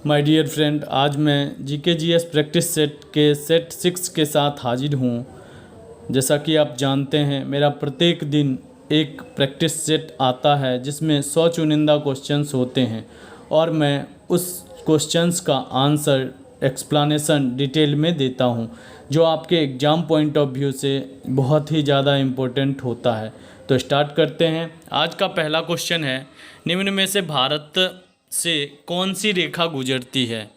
My dear friend, आज मैं GK GS practice set के सेट 6 के साथ हाजिर हूँ। जैसा कि आप जानते हैं, मेरा प्रत्येक दिन एक प्रैक्टिस सेट आता है जिसमें 100 चुनिंदा क्वेश्चंस होते हैं और मैं उस क्वेश्चंस का आंसर एक्सप्लेनेशन डिटेल में देता हूँ, जो आपके एग्ज़ाम पॉइंट ऑफ व्यू से बहुत ही ज़्यादा इम्पोर्टेंट होता है। तो स्टार्ट करते हैं। आज का पहला क्वेश्चन है, निम्न में से भारत से कौन सी रेखा गुजरती है।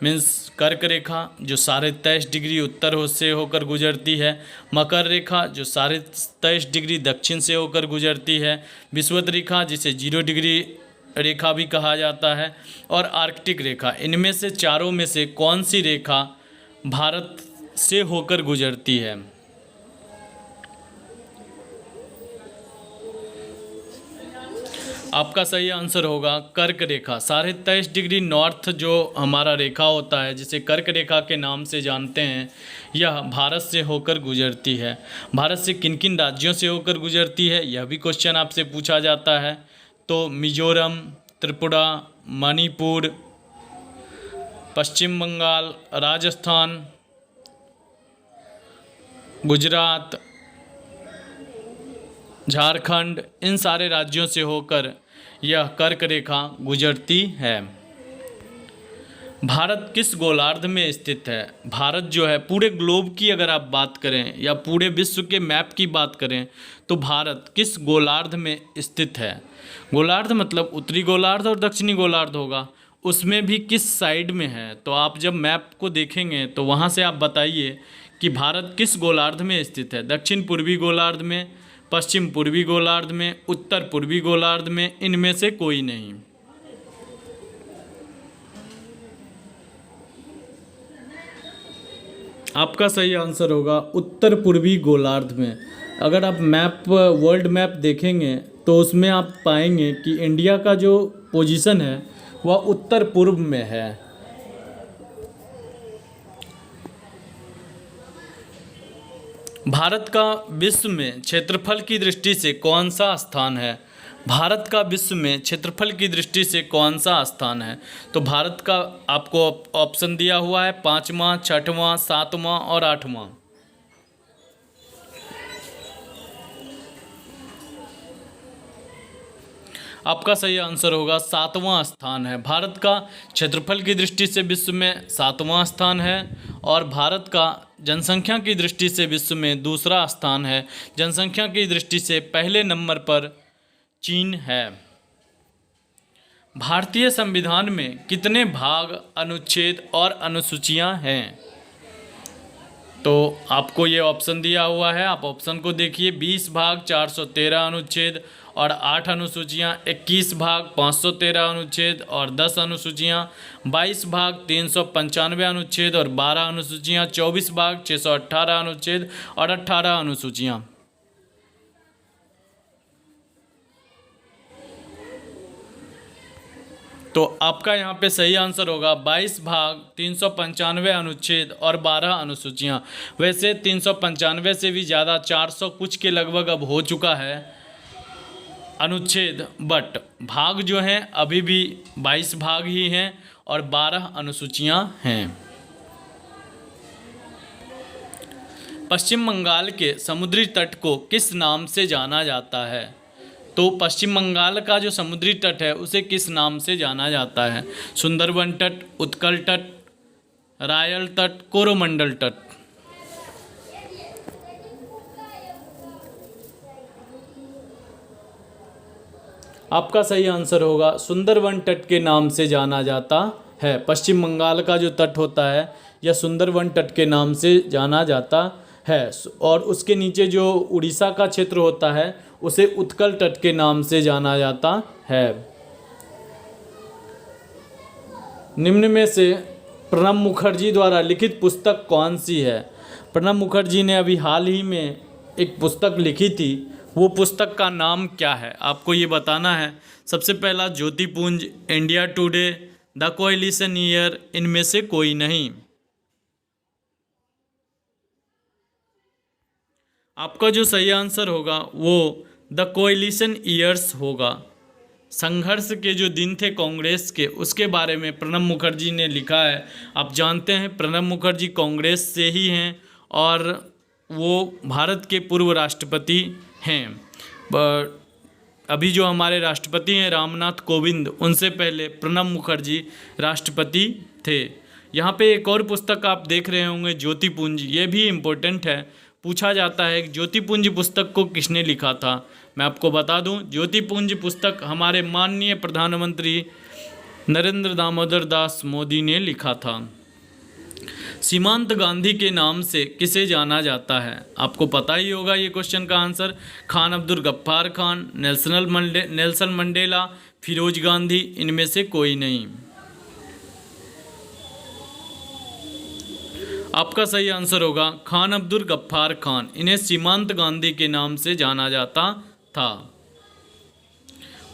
मीन्स कर्क रेखा जो 23.5 डिग्री उत्तर से होकर गुजरती है, मकर रेखा जो 23.5 डिग्री दक्षिण से होकर गुजरती है, विषुवत रेखा जिसे 0 डिग्री रेखा भी कहा जाता है, और आर्कटिक रेखा। इनमें से चारों में से कौन सी रेखा भारत से होकर गुजरती है। आपका सही आंसर होगा कर्क रेखा। 23.5 डिग्री नॉर्थ जो हमारा रेखा होता है, जिसे कर्क रेखा के नाम से जानते हैं, यह भारत से होकर गुजरती है। भारत से किन किन राज्यों से होकर गुजरती है, यह भी क्वेश्चन आपसे पूछा जाता है। तो मिजोरम, त्रिपुरा, मणिपुर, पश्चिम बंगाल, राजस्थान, गुजरात, झारखंड, इन सारे राज्यों से होकर यह कर्क रेखा गुजरती है। भारत किस गोलार्ध में स्थित है। भारत जो है पूरे ग्लोब की अगर आप बात करें या पूरे विश्व के मैप की बात करें तो भारत किस गोलार्ध में स्थित है। गोलार्ध मतलब उत्तरी गोलार्ध और दक्षिणी गोलार्ध होगा, उसमें भी किस साइड में है। तो आप जब मैप को देखेंगे तो वहाँ से आप बताइए कि भारत किस गोलार्ध में स्थित है। दक्षिण पूर्वी गोलार्ध में, पश्चिम पूर्वी गोलार्ध में, उत्तर पूर्वी गोलार्ध में, इनमें से कोई नहीं। आपका सही आंसर होगा उत्तर पूर्वी गोलार्ध में। अगर आप वर्ल्ड मैप देखेंगे तो उसमें आप पाएंगे कि इंडिया का जो पोजीशन है वह उत्तर पूर्व में है। भारत का विश्व में क्षेत्रफल की दृष्टि से कौन सा स्थान है। भारत का विश्व में क्षेत्रफल की दृष्टि से कौन सा स्थान है। तो भारत का आपको ऑप्शन दिया हुआ है 5वां, 6वां, 7वां और 8वां। आपका सही आंसर होगा 7वां स्थान है। भारत का क्षेत्रफल की दृष्टि से विश्व में 7वां स्थान है और भारत का जनसंख्या की दृष्टि से विश्व में दूसरा स्थान है। जनसंख्या की दृष्टि से पहले नंबर पर चीन है। भारतीय संविधान में कितने भाग, अनुच्छेद और अनुसूचियां हैं। तो आपको ये ऑप्शन दिया हुआ है, आप ऑप्शन को देखिए। 20 भाग, 413 अनुच्छेद और 8 अनुसूचियाँ, 21 भाग, 513 अनुच्छेद और 10 अनुसूचियाँ, 22 भाग, 395 अनुच्छेद और 12 अनुसूचियाँ, 24 भाग, 618 अनुच्छेद और 18 अनुसूचियाँ। तो आपका यहाँ पे सही आंसर होगा 22 भाग, 395 अनुच्छेद और 12 अनुसूचियाँ। वैसे 395 से भी ज़्यादा, 400 कुछ के लगभग अब हो चुका है अनुच्छेद, बट भाग जो हैं अभी भी 22 भाग ही हैं और 12 अनुसूचियाँ हैं। पश्चिम बंगाल के समुद्री तट को किस नाम से जाना जाता है। तो पश्चिम बंगाल का जो समुद्री तट है उसे किस नाम से जाना जाता है। सुंदरबन तट, उत्कल तट, रायल तट, कोरोमंडल तट। आपका सही आंसर होगा सुंदरबन तट के नाम से जाना जाता है। पश्चिम बंगाल का जो तट होता है यह सुंदरबन तट के नाम से जाना जाता है और उसके नीचे जो उड़ीसा का क्षेत्र होता है उसे उत्कल तट के नाम से जाना जाता है। निम्न में से प्रणब मुखर्जी द्वारा लिखित पुस्तक कौन सी है। प्रणब मुखर्जी ने अभी हाल ही में एक पुस्तक लिखी थी, वो पुस्तक का नाम क्या है आपको ये बताना है। सबसे पहला Jyotipunj, India Today, the coalition year, इनमें से कोई नहीं। आपका जो सही आंसर होगा वो द कोएलिशन ईयर्स होगा। संघर्ष के जो दिन थे कांग्रेस के, उसके बारे में प्रणब मुखर्जी ने लिखा है। आप जानते हैं प्रणब मुखर्जी कांग्रेस से ही हैं और वो भारत के पूर्व राष्ट्रपति हैं। अभी जो हमारे राष्ट्रपति हैं रामनाथ कोविंद, उनसे पहले प्रणब मुखर्जी राष्ट्रपति थे। यहाँ पे एक और पुस्तक आप देख रहे होंगे, ज्योतिपुंज। ये भी इम्पोर्टेंट है, पूछा जाता है कि ज्योतिपुंज पुस्तक को किसने लिखा था। मैं आपको बता दूं, ज्योतिपुंज पुस्तक हमारे माननीय प्रधानमंत्री नरेंद्र दामोदर दास मोदी ने लिखा था। सीमांत गांधी के नाम से किसे जाना जाता है? आपको पता ही होगा ये क्वेश्चन का answer. Khan Abdul Ghaffar Khan, Nelson Mandela, Firoz Gandhi, इनमें से कोई नहीं। आपका सही आंसर होगा खान अब्दुल गफ्फार खान। इन्हें सीमांत गांधी के नाम से जाना जाता था।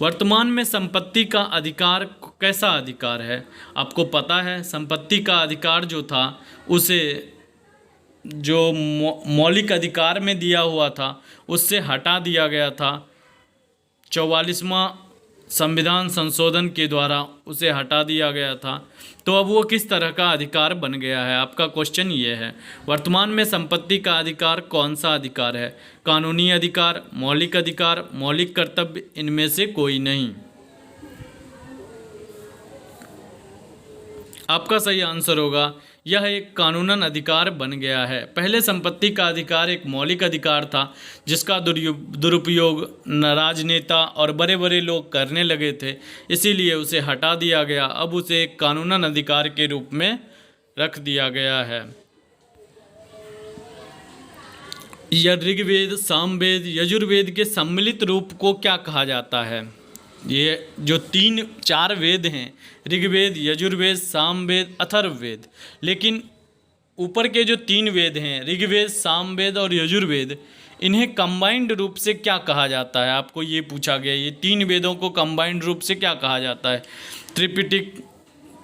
वर्तमान में संपत्ति का अधिकार कैसा अधिकार है? आपको पता है संपत्ति का अधिकार जो था उसे जो मौलिक अधिकार में दिया हुआ था उससे हटा दिया गया था। 44वां संविधान संशोधन के द्वारा उसे हटा दिया गया था। तो अब वो किस तरह का अधिकार बन गया है? आपका क्वेश्चन ये है, वर्तमान में संपत्ति का अधिकार कौन सा अधिकार है? कानूनी अधिकार, मौलिक अधिकार, मौलिक कर्तव्य, इनमें से कोई नहीं। आपका सही आंसर होगा यह एक कानूनन अधिकार बन गया है। पहले संपत्ति का अधिकार एक मौलिक अधिकार था जिसका दुरुपयोग राजनेता और बड़े बड़े लोग करने लगे थे, इसीलिए उसे हटा दिया गया। अब उसे एक कानूनन अधिकार के रूप में रख दिया गया है। ऋग्वेद, सामवेद, यजुर्वेद के सम्मिलित रूप को क्या कहा जाता है? ये जो 4 वेद हैं, ऋग्वेद, यजुर्वेद, सामवेद, अथर्ववेद, लेकिन ऊपर के जो 3 वेद हैं, ऋग्वेद, सामवेद और यजुर्वेद, इन्हें कंबाइंड रूप से क्या कहा जाता है? आपको ये पूछा गया, ये 3 वेदों को कंबाइंड रूप से क्या कहा जाता है? त्रिपिटक,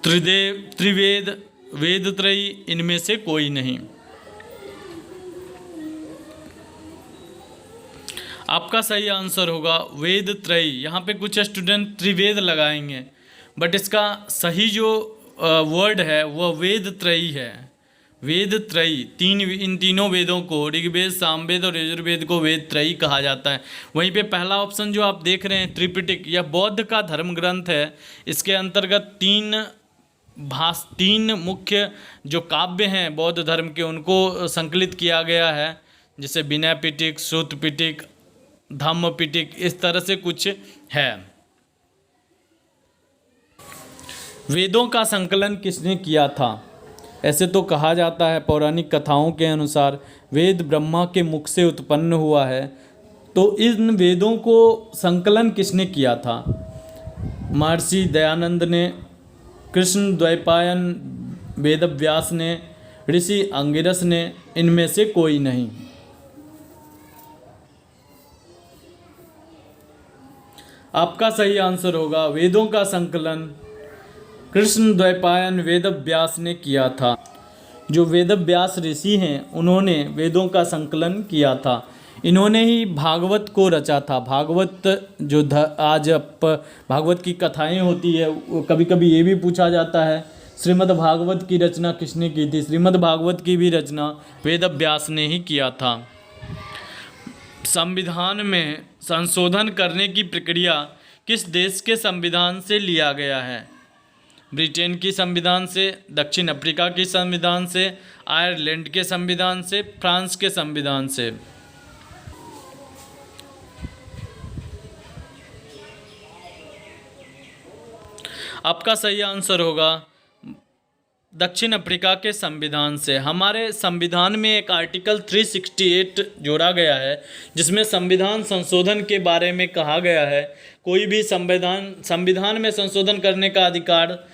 त्रिवेद, वेदत्रयी, इनमें से कोई नहीं। आपका सही आंसर होगा वेद त्रयी। यहाँ पे कुछ स्टूडेंट त्रिवेद लगाएंगे, बट इसका सही जो वर्ड है वह वेद त्रयी है। वेद त्रयी, इन तीनों वेदों को, ऋग्वेद, सामवेद और यजुर्वेद को वेद त्रयी कहा जाता है। वहीं पे पहला ऑप्शन जो आप देख रहे हैं त्रिपिटक, यह बौद्ध का धर्म ग्रंथ है। इसके अंतर्गत 3 मुख्य जो काव्य हैं बौद्ध धर्म के, उनको संकलित किया गया है, जैसे विनय पिटक, सूत पिटक, धम्म पिटक, इस तरह से कुछ है। वेदों का संकलन किसने किया था? ऐसे तो कहा जाता है पौराणिक कथाओं के अनुसार वेद ब्रह्मा के मुख से उत्पन्न हुआ है। तो इन वेदों को संकलन किसने किया था? महर्षि दयानंद ने, कृष्ण द्वैपायन वेदव्यास ने, ऋषि अंगिरस ने, इनमें से कोई नहीं। आपका सही आंसर होगा वेदों का संकलन कृष्ण द्वैपायन वेदव्यास ने किया था। जो वेदव्यास ऋषि हैं उन्होंने वेदों का संकलन किया था। इन्होंने ही भागवत को रचा था। भागवत जो आज भागवत की कथाएं होती है, कभी कभी ये भी पूछा जाता है श्रीमद् भागवत की रचना किसने की थी? श्रीमद् भागवत की भी रचना वेदव्यास ने ही किया था। संविधान में संशोधन करने की प्रक्रिया किस देश के संविधान से लिया गया है? ब्रिटेन की संविधान से, दक्षिण अफ्रीका की संविधान से, आयरलैंड के संविधान से, फ्रांस के संविधान से। आपका सही आंसर होगा दक्षिण अफ्रीका के संविधान से। हमारे संविधान में एक आर्टिकल 368 जोड़ा गया है जिसमें संविधान संशोधन के बारे में कहा गया है। कोई भी संविधान में संशोधन करने का अधिकार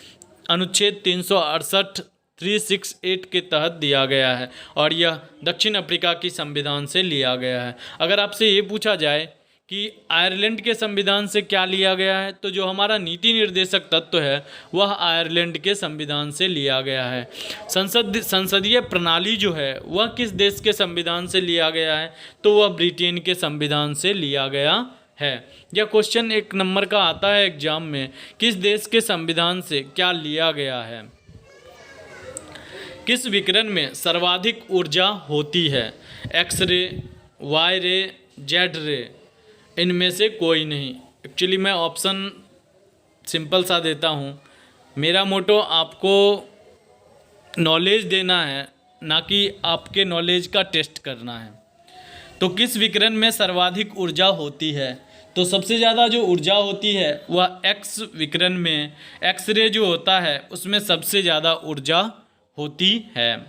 अनुच्छेद 368 के तहत दिया गया है और यह दक्षिण अफ्रीका की संविधान से लिया गया है। अगर आपसे ये पूछा जाए कि आयरलैंड के संविधान से क्या लिया गया है, तो जो हमारा नीति निर्देशक तत्व है वह आयरलैंड के संविधान से लिया गया है। संसदीय प्रणाली जो है वह किस देश के संविधान से लिया गया है, तो वह ब्रिटेन के संविधान से लिया गया है। यह क्वेश्चन 1 नंबर का आता है एग्जाम में। किस देश के संविधान से क्या लिया गया है? किस विकिरण में सर्वाधिक ऊर्जा होती है? एक्स रे, वाई रे, जेड रे। इनमें से कोई नहीं। एक्चुअली मैं ऑप्शन सिंपल सा देता हूँ। मेरा मोटो आपको नॉलेज देना है, ना कि आपके नॉलेज का टेस्ट करना है। तो किस विकिरण में सर्वाधिक ऊर्जा होती है? तो सबसे ज़्यादा जो ऊर्जा होती है वह एक्स विकिरण में, एक्स रे जो होता है उसमें सबसे ज़्यादा ऊर्जा होती है।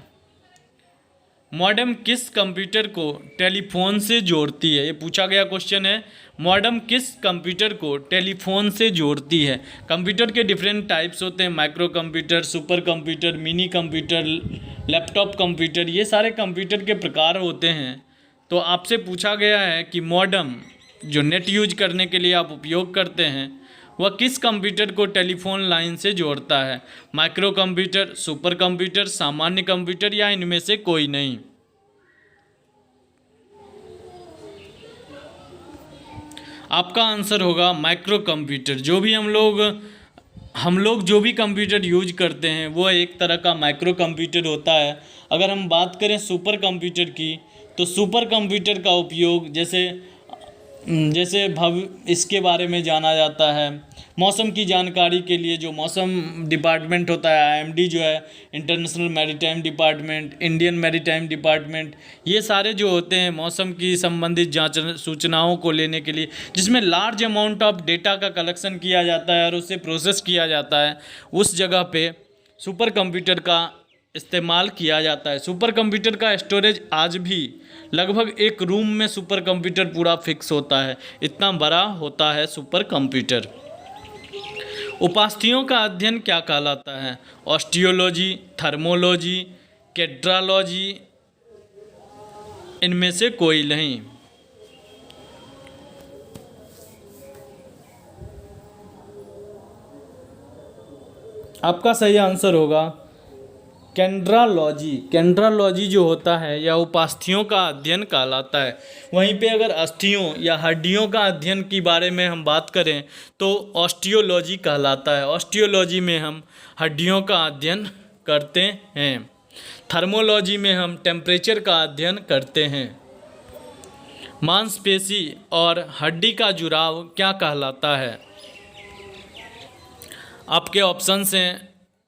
मॉडेम किस कंप्यूटर को टेलीफोन से जोड़ती है? ये पूछा गया क्वेश्चन है। मॉडेम किस कंप्यूटर को टेलीफोन से जोड़ती है? कंप्यूटर के डिफरेंट टाइप्स होते हैं, micro computer, super computer, mini computer, laptop computer, ये सारे कंप्यूटर के प्रकार होते हैं। तो आपसे पूछा गया है कि मॉडेम जो नेट यूज करने के लिए आप उपयोग करते हैं वह किस कंप्यूटर को टेलीफोन लाइन से जोड़ता है? माइक्रो कंप्यूटर, सुपर कंप्यूटर, सामान्य कंप्यूटर या इनमें से कोई नहीं? आपका आंसर होगा माइक्रो कंप्यूटर। जो भी हम लोग जो भी कंप्यूटर यूज करते हैं वो एक तरह का माइक्रो कंप्यूटर होता है। अगर हम बात करें सुपर कंप्यूटर की, तो सुपर कंप्यूटर का उपयोग जैसे इसके बारे में जाना जाता है, मौसम की जानकारी के लिए जो मौसम डिपार्टमेंट होता है, आईएमडी जो है, international maritime department, Indian maritime department, ये सारे जो होते हैं मौसम की संबंधित जांच सूचनाओं को लेने के लिए, जिसमें लार्ज अमाउंट ऑफ डेटा का कलेक्शन किया जाता है और उसे प्रोसेस किया जाता है, उस जगह पे सुपर कंप्यूटर का इस्तेमाल किया जाता है। सुपर कंप्यूटर का स्टोरेज आज भी लगभग एक रूम में सुपर कंप्यूटर पूरा फिक्स होता है, इतना बड़ा होता है सुपर कंप्यूटर। उपास्थियों का अध्ययन क्या कहलाता है? ऑस्टियोलॉजी, थर्मोलॉजी, केड्रालॉजी, इनमें से कोई नहीं। आपका सही आंसर होगा केंड्रालॉजी। केंड्रालॉजी जो होता है यह उपास्थियों का अध्ययन कहलाता है। वहीं पे अगर अस्थियों या हड्डियों का अध्ययन के बारे में हम बात करें तो ऑस्टियोलॉजी कहलाता है। ऑस्टियोलॉजी में हम हड्डियों का अध्ययन करते हैं। थर्मोलॉजी में हम टेम्परेचर का अध्ययन करते हैं। मांसपेशी और हड्डी का जुड़ाव क्या कहलाता है? आपके ऑप्शंस हैं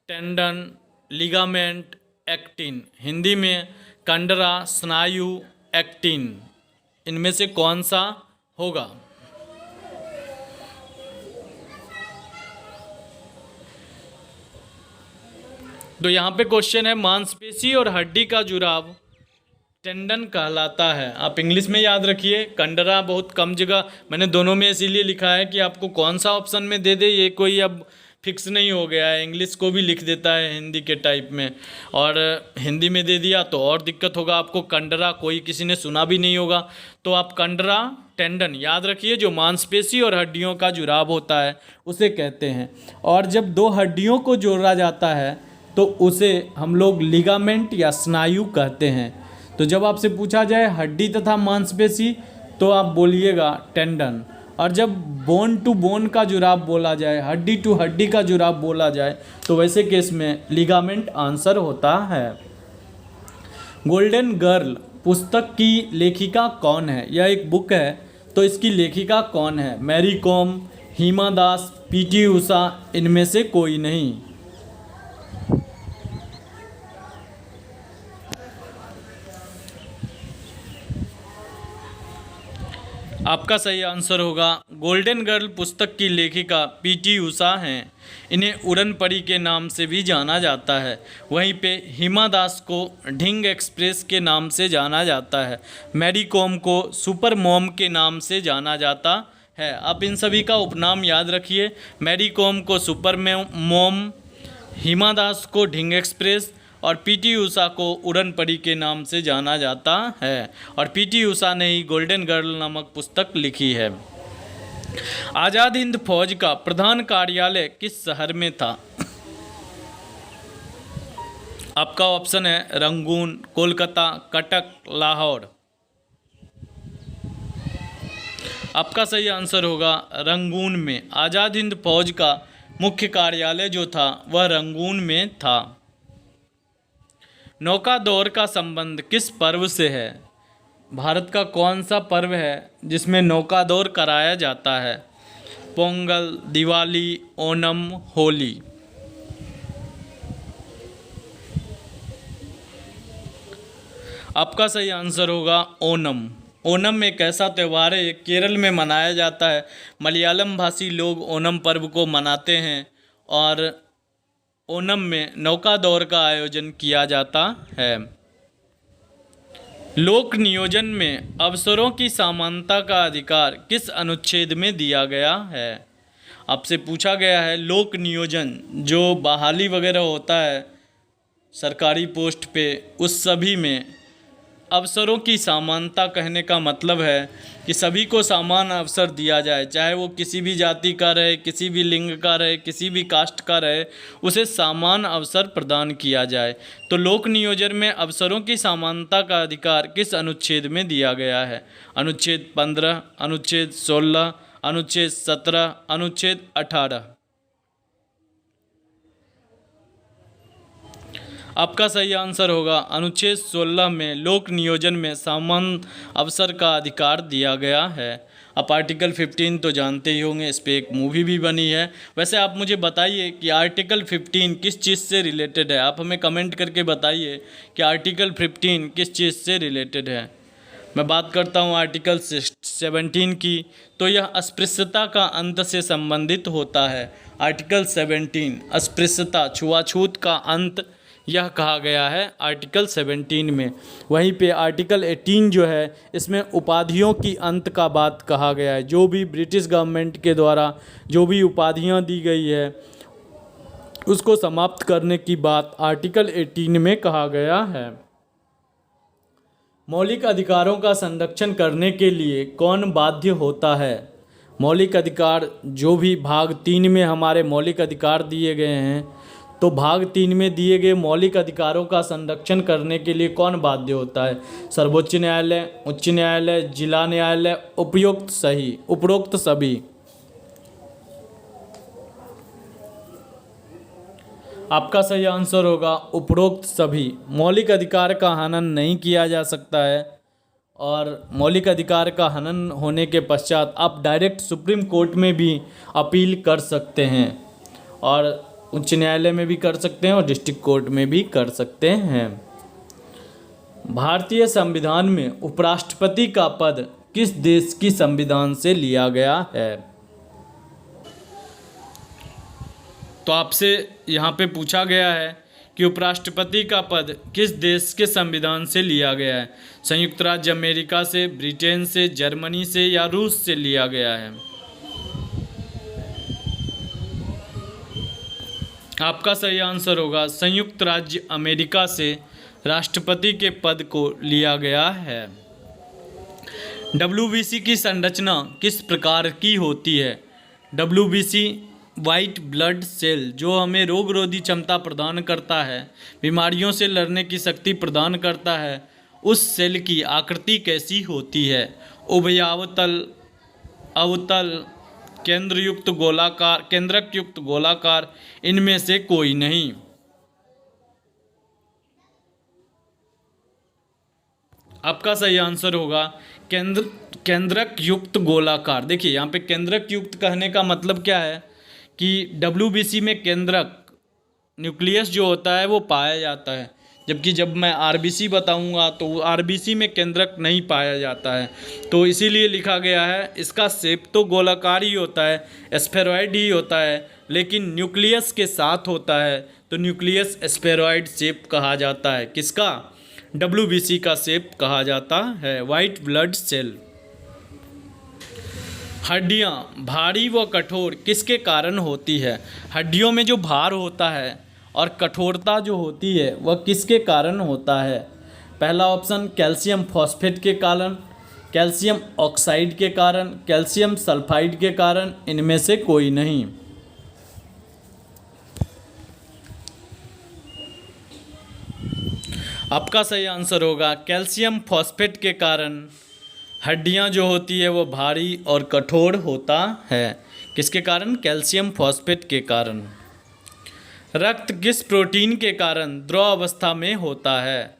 टेंडन, लिगामेंट, एक्टिन। हिंदी में कंडरा, स्नायु, एक्टिन। इनमें से कौन सा होगा? तो यहाँ पे क्वेश्चन है मांसपेशी और हड्डी का जुड़ाव टेंडन कहलाता है। आप इंग्लिश में याद रखिए, कंडरा बहुत कम जगह मैंने दोनों में इसीलिए लिखा है कि आपको कौन सा ऑप्शन में दे दे ये कोई अब फिक्स नहीं हो गया है। इंग्लिश को भी लिख देता है हिंदी के टाइप में, और हिंदी में दे दिया तो और दिक्कत होगा आपको। कंडरा कोई किसी ने सुना भी नहीं होगा, तो आप कंडरा टेंडन याद रखिए। जो मांसपेशी और हड्डियों का जुड़ाव होता है उसे कहते हैं, और जब दो हड्डियों को जोड़ा जाता है तो उसे हम लोग लिगामेंट या स्नायु कहते हैं। तो जब आपसे पूछा जाए हड्डी तथा मांसपेशी तो आप बोलिएगा टेंडन, और जब बोन टू बोन का जुड़ाव बोला जाए, हड्डी टू हड्डी का जुड़ाव बोला जाए, तो वैसे केस में लिगामेंट आंसर होता है। गोल्डन गर्ल पुस्तक की लेखिका कौन है? यह एक बुक है, तो इसकी लेखिका कौन है? Mary com, Hima Das, PT Usha, इनमें से कोई नहीं। आपका सही आंसर होगा गोल्डन गर्ल पुस्तक की लेखिका पीटी उषा हैं। इन्हें उड़न परी के नाम से भी जाना जाता है। वहीं पे हिमा दास को ढिंग एक्सप्रेस के नाम से जाना जाता है। मैरी कॉम को सुपर मॉम के नाम से जाना जाता है। आप इन सभी का उपनाम याद रखिए। मैरी कॉम को सुपर मॉम, हिमा दास को ढिंग एक्सप्रेस और पीटी उषा को उड़न परी के नाम से जाना जाता है। और पीटी उषा ने ही गोल्डन गर्ल नामक पुस्तक लिखी है। आज़ाद हिंद फौज का प्रधान कार्यालय किस शहर में था? आपका ऑप्शन है रंगून, कोलकाता, कटक, लाहौर। आपका सही आंसर होगा रंगून में। आज़ाद हिंद फौज का मुख्य कार्यालय जो था वह रंगून में था। नौका दौर का संबंध किस पर्व से है? भारत का कौन सा पर्व है जिसमें नौका दौर कराया जाता है? पोंगल, दिवाली, ओणम, होली। आपका सही आंसर होगा ओणम। ओणम एक ऐसा त्यौहार है, केरल में मनाया जाता है। मलयालम भाषी लोग ओणम पर्व को मनाते हैं और ओणम में नौका दौर का आयोजन किया जाता है। लोक नियोजन में अवसरों की समानता का अधिकार किस अनुच्छेद में दिया गया है? आपसे पूछा गया है लोक नियोजन जो बहाली वगैरह होता है सरकारी पोस्ट पे, उस सभी में अवसरों की समानता कहने का मतलब है कि सभी को समान अवसर दिया जाए, चाहे वो किसी भी जाति का रहे, किसी भी लिंग का रहे, किसी भी कास्ट का रहे, उसे समान अवसर प्रदान किया जाए। तो लोक नियोजन में अवसरों की समानता का अधिकार किस अनुच्छेद में दिया गया है? अनुच्छेद 15, अनुच्छेद 16, अनुच्छेद 17, अनुच्छेद 18। आपका सही आंसर होगा अनुच्छेद 16 में लोक नियोजन में समान अवसर का अधिकार दिया गया है। आप आर्टिकल 15 तो जानते ही होंगे, इस पर एक मूवी भी बनी है। वैसे आप मुझे बताइए कि आर्टिकल 15 किस चीज़ से रिलेटेड है? आप हमें कमेंट करके बताइए कि आर्टिकल 15 किस चीज़ से रिलेटेड है। मैं बात करता हूँ आर्टिकल 17 की, तो यह अस्पृश्यता का अंत से संबंधित होता है। आर्टिकल 17 अस्पृश्यता, छुआछूत का अंत, यह कहा गया है आर्टिकल 17 में। वहीं पे आर्टिकल 18 जो है इसमें उपाधियों की अंत का बात कहा गया है। जो भी ब्रिटिश गवर्नमेंट के द्वारा जो भी उपाधियां दी गई है उसको समाप्त करने की बात आर्टिकल 18 में कहा गया है। मौलिक अधिकारों का संरक्षण करने के लिए कौन बाध्य होता है? मौलिक अधिकार जो भी भाग 3 में हमारे मौलिक अधिकार दिए गए हैं, तो भाग 3 में दिए गए मौलिक अधिकारों का संरक्षण करने के लिए कौन बाध्य होता है? सर्वोच्च न्यायालय, उच्च न्यायालय, जिला न्यायालय, उपरोक्त सभी। आपका सही आंसर होगा उपरोक्त सभी। मौलिक अधिकार का हनन नहीं किया जा सकता है और मौलिक अधिकार का हनन होने के पश्चात आप डायरेक्ट सुप्रीम कोर्ट में भी अपील कर सकते हैं और उच्च न्यायालय में भी कर सकते हैं और डिस्ट्रिक्ट कोर्ट में भी कर सकते हैं। भारतीय संविधान में उपराष्ट्रपति का पद किस देश की संविधान से लिया गया है? तो आपसे यहाँ पे पूछा गया है कि उपराष्ट्रपति का पद किस देश के संविधान से लिया गया है? संयुक्त राज्य अमेरिका से, ब्रिटेन से, जर्मनी से या रूस से लिया गया है? आपका सही आंसर होगा संयुक्त राज्य अमेरिका से राष्ट्रपति के पद को लिया गया है। WBC की संरचना किस प्रकार की होती है? WBC वाइट ब्लड सेल जो हमें रोग रोधी क्षमता प्रदान करता है, बीमारियों से लड़ने की शक्ति प्रदान करता है, उस सेल की आकृति कैसी होती है? उभयावतल, अवतल, केंद्रक युक्त गोलाकार, इनमें से कोई नहीं। आपका सही आंसर होगा केंद्रक युक्त गोलाकार। देखिए यहाँ पे केंद्रक युक्त कहने का मतलब क्या है कि WBC में केंद्रक न्यूक्लियस जो होता है वो पाया जाता है, जबकि जब मैं RBC बताऊंगा तो RBC में केंद्रक नहीं पाया जाता है। तो इसीलिए लिखा गया है, इसका शेप तो गोलाकार ही होता है, स्फेरॉइड ही होता है, लेकिन न्यूक्लियस के साथ होता है, तो न्यूक्लियस स्फेरॉइड शेप कहा जाता है। किसका? WBC का शेप कहा जाता है, वाइट ब्लड सेल। हड्डियाँ भारी व कठोर किसके कारण होती है? हड्डियों में जो भार होता है और कठोरता जो होती है वह किसके कारण होता है? पहला ऑप्शन कैल्शियम फॉस्फेट के कारण, कैल्शियम ऑक्साइड के कारण, कैल्शियम सल्फाइड के कारण, इनमें से कोई नहीं। आपका सही आंसर होगा कैल्शियम फॉस्फेट के कारण हड्डियां जो होती है वो भारी और कठोर होता है। किसके कारण? कैल्शियम फॉस्फेट के कारण। रक्त किस प्रोटीन के कारण द्रव अवस्था में होता है?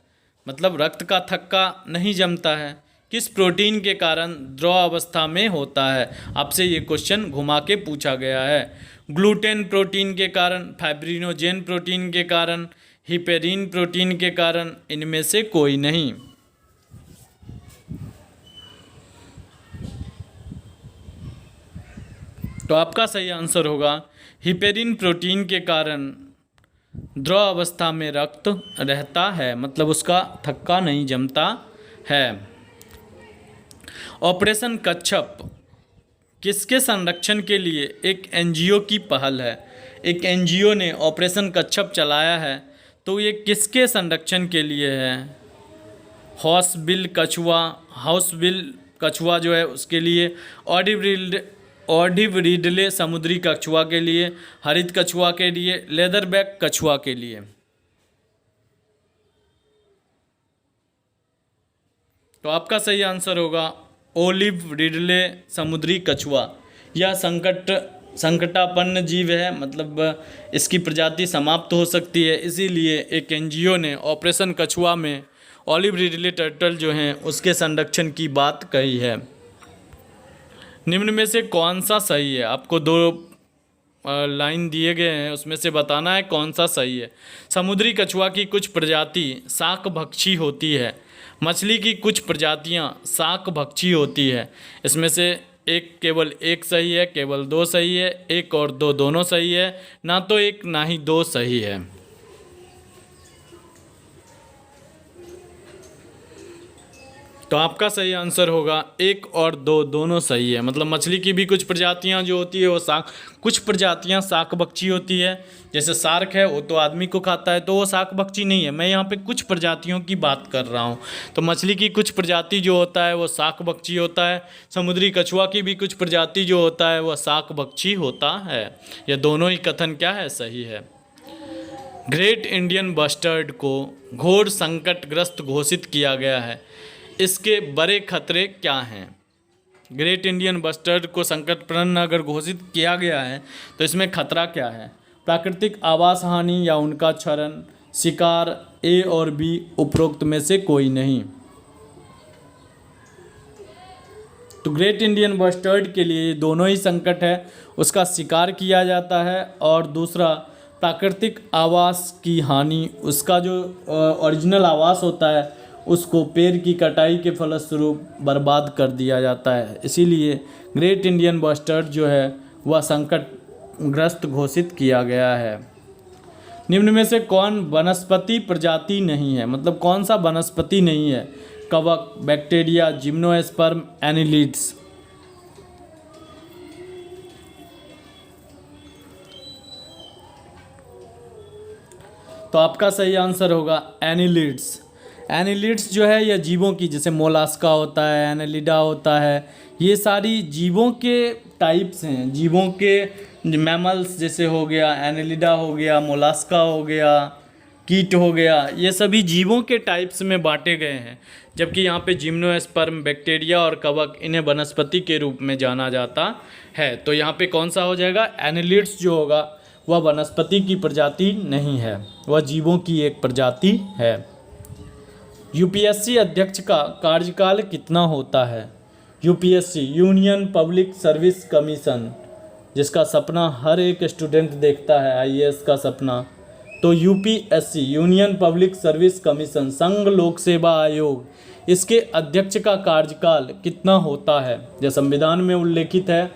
मतलब रक्त का थक्का नहीं जमता है, किस प्रोटीन के कारण द्रव अवस्था में होता है? आपसे ये क्वेश्चन घुमा के पूछा गया है। ग्लूटेन प्रोटीन के कारण, फाइब्रिनोजेन प्रोटीन के कारण, हिपेरिन प्रोटीन के कारण, इनमें से कोई नहीं। तो आपका सही आंसर होगा हिपेरिन प्रोटीन के कारण द्रव अवस्था में रक्त रहता है, मतलब उसका थक्का नहीं जमता है। ऑपरेशन कच्छप किसके संरक्षण के लिए एक एनजीओ की पहल है? एक एनजीओ ने ऑपरेशन कच्छप चलाया है, तो ये किसके संरक्षण के लिए है? हाउसबिल कछुआ जो है उसके लिए, ऑडिव रिडले समुद्री कछुआ के लिए, हरित कछुआ के लिए, लेदरबैक कछुआ के लिए। तो आपका सही आंसर होगा ओलिव रिडले समुद्री कछुआ। यह संकटापन्न जीव है, मतलब इसकी प्रजाति समाप्त हो सकती है, इसीलिए एक एनजीओ ने ऑपरेशन कछुआ में ओलिव रिडले टर्टल जो हैं उसके संरक्षण की बात कही है। निम्न में से कौन सा सही है? आपको दो लाइन दिए गए हैं, उसमें से बताना है कौन सा सही है। समुद्री कछुआ की कुछ प्रजाति शाकभक्षी होती है, मछली की कुछ प्रजातियां शाकभक्षी होती है। इसमें से केवल एक सही है, केवल दो सही है, एक और दो दोनों सही है, ना तो एक ना ही दो सही है। तो आपका सही आंसर होगा एक और दो दोनों सही है। मतलब मछली की भी कुछ प्रजातियां जो होती है वो कुछ प्रजातियां शाकभक्षी होती है। जैसे शार्क है वो तो आदमी को खाता है, तो वो शाकभक्षी नहीं है। मैं यहाँ पे कुछ प्रजातियों की बात कर रहा हूँ। तो मछली की कुछ प्रजाति जो होता है वो शाकभक्षी होता है, समुद्री कछुआ की भी कुछ प्रजाति जो होता है वह शाकभक्षी होता है। यह दोनों ही कथन क्या है? सही है। ग्रेट इंडियन बस्टर्ड को घोर संकटग्रस्त घोषित किया गया है, इसके बड़े खतरे क्या हैं? ग्रेट इंडियन बस्टर्ड को संकटप्रद अगर घोषित किया गया है तो इसमें खतरा क्या है? प्राकृतिक आवास हानि या उनका क्षरण, शिकार, ए और बी, उपरोक्त में से कोई नहीं। तो ग्रेट इंडियन बस्टर्ड के लिए दोनों ही संकट है, उसका शिकार किया जाता है और दूसरा प्राकृतिक आवास की हानि, उसका जो ओरिजिनल आवास होता है उसको पेड़ की कटाई के फलस्वरूप बर्बाद कर दिया जाता है। इसीलिए ग्रेट इंडियन बस्टर्ड जो है वह संकटग्रस्त घोषित किया गया है। निम्न में से कौन वनस्पति प्रजाति नहीं है? मतलब कौन सा वनस्पति नहीं है? कवक, बैक्टीरिया, जिम्नोस्पर्म, एनिलिड्स। तो आपका सही आंसर होगा एनिलिड्स। एनिलिड्स जो है यह जीवों की, जैसे मोलास्का होता है, एनेलिडा होता है, ये सारी जीवों के टाइप्स हैं। जीवों के मैमल्स जैसे हो गया, एनेलिडा हो गया, मोलास्का हो गया, कीट हो गया, ये सभी जीवों के टाइप्स में बांटे गए हैं। जबकि यहाँ पे जिम्नोस्पर्म, बैक्टीरिया और कवक, इन्हें वनस्पति के रूप में जाना जाता है। तो यहाँ पे कौन सा हो जाएगा? एनिलिड्स जो होगा वह वनस्पति की प्रजाति नहीं है, वह जीवों की एक प्रजाति है। यूपीएससी अध्यक्ष का कार्यकाल कितना होता है? UPSC, union public service commission, जिसका सपना हर एक स्टूडेंट देखता है, आईएएस का सपना। तो UPSC, union public service commission, संघ लोक सेवा आयोग, इसके अध्यक्ष का कार्यकाल कितना होता है? यह संविधान में उल्लेखित है,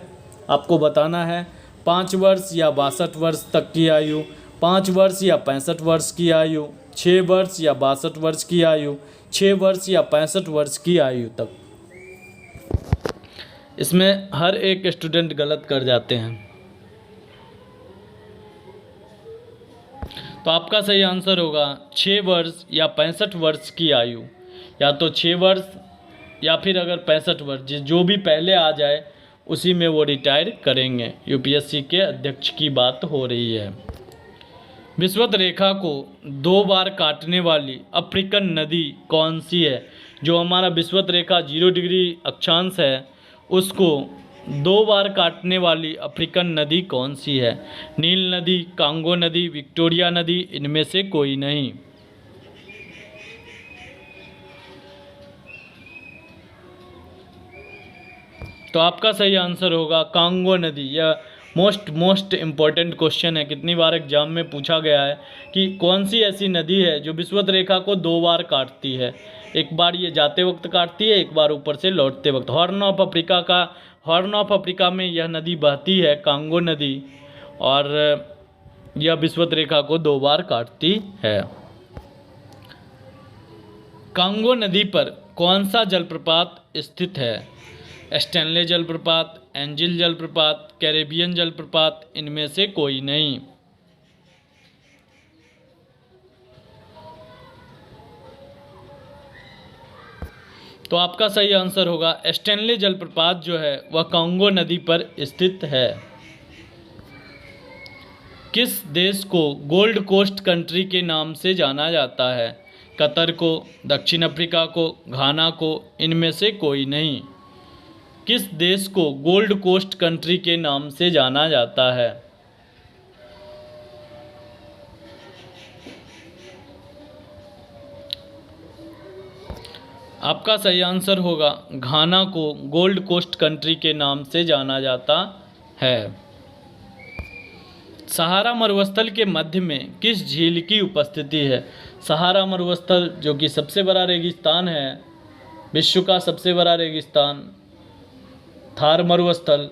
आपको बताना है। 5 वर्ष या 62 वर्ष तक की आयु, 5 वर्ष या 65 वर्ष की आयु, 6 वर्ष या 62 वर्ष की आयु, 6 वर्ष या 65 वर्ष की आयु तक। इसमें हर एक स्टूडेंट गलत कर जाते हैं। तो आपका सही आंसर होगा 6 वर्ष या 65 वर्ष की आयु, या तो 6 वर्ष या फिर अगर 65 वर्ष, जो भी पहले आ जाए उसी में वो रिटायर करेंगे। यूपीएससी के अध्यक्ष की बात हो रही है। विषुवत रेखा को 2 बार काटने वाली अफ्रीकन नदी कौन सी है? जो हमारा विषुवत रेखा 0 डिग्री अक्षांश है उसको 2 बार काटने वाली अफ्रीकन नदी कौन सी है? नील नदी, कांगो नदी, विक्टोरिया नदी, इनमें से कोई नहीं। तो आपका सही आंसर होगा कांगो नदी। यह मोस्ट इम्पॉर्टेंट क्वेश्चन है, कितनी बार एग्जाम में पूछा गया है कि कौन सी ऐसी नदी है जो विषुवत रेखा को 2 बार काटती है। एक बार ये जाते वक्त काटती है, एक बार ऊपर से लौटते वक्त। हॉर्न ऑफ अफ्रीका में यह नदी बहती है, कांगो नदी, और यह विषुवत रेखा को 2 बार काटती है। कांगो नदी पर कौन सा जलप्रपात स्थित है? स्टैनले जलप्रपात, एंजिल जलप्रपात, कैरेबियन जलप्रपात, इनमें से कोई नहीं। तो आपका सही आंसर होगा स्टैनले जलप्रपात जो है वह कांगो नदी पर स्थित है। किस देश को गोल्ड कोस्ट कंट्री के नाम से जाना जाता है? कतर को, दक्षिण अफ्रीका को, घाना को, इनमें से कोई नहीं। किस देश को गोल्ड कोस्ट कंट्री के नाम से जाना जाता है? आपका सही आंसर होगा घाना को गोल्ड कोस्ट कंट्री के नाम से जाना जाता है। सहारा मरुस्थल के मध्य में किस झील की उपस्थिति है? सहारा मरुस्थल जो कि सबसे बड़ा रेगिस्तान है, विश्व का सबसे बड़ा रेगिस्तान थार मरुस्थल,